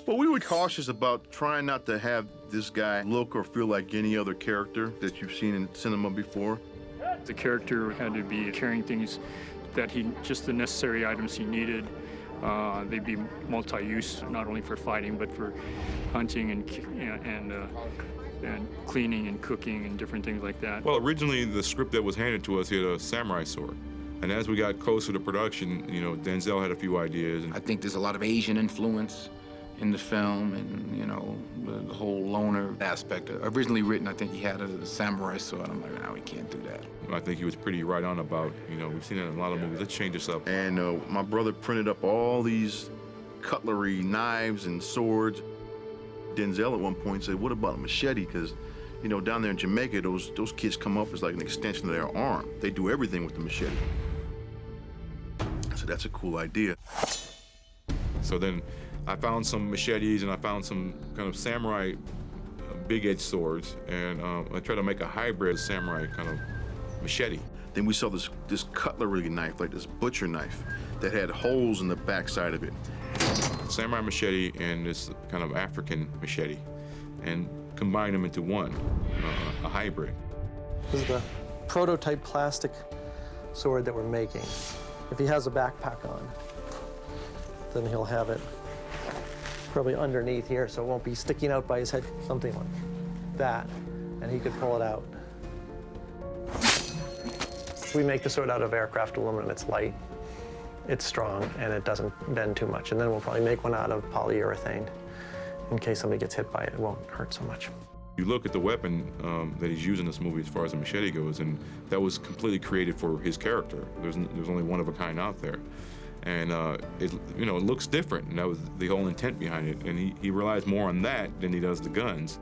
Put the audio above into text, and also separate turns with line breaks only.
Well, we were cautious about trying not to have this guy look or feel like any other character that you've seen in cinema before.
The character had to be carrying things that just the necessary items he needed. They'd be multi-use, not only for fighting, but for hunting and cleaning and cooking and different things like that.
Well, originally the script that was handed to us, he had a samurai sword. And as we got closer to production, you know, Denzel had a few ideas.
I think there's a lot of Asian influence in the film, and, you know, the whole loner aspect. Originally written, I think he had a samurai sword. I'm like, no, we can't do that.
I think he was pretty right on about, you know, we've seen it in a lot of movies. Let's change this up.
And my brother printed up all these cutlery, knives and swords. Denzel at one point said, what about a machete? Because, you know, down there in Jamaica, those kids come up as like an extension of their arm. They do everything with the machete. So that's a cool idea.
So then I found some machetes and I found some kind of samurai big-edged swords, and I tried to make a hybrid samurai kind of machete.
Then we saw this cutlery knife, like this butcher knife, that had holes in the backside of it.
Samurai machete and this kind of African machete, and combine them into one, a hybrid.
This is the prototype plastic sword that we're making. If he has a backpack on, then he'll have it probably underneath here, so it won't be sticking out by his head, something like that, and he could pull it out. We make the sword out of aircraft aluminum. It's light, it's strong, and it doesn't bend too much. And then we'll probably make one out of polyurethane. In case somebody gets hit by it, it won't hurt so much.
You look at the weapon that he's used in this movie as far as the machete goes, and that was completely created for his character. There's only one of a kind out there. And it looks different, and that was the whole intent behind it. And he relies more on that than he does the guns.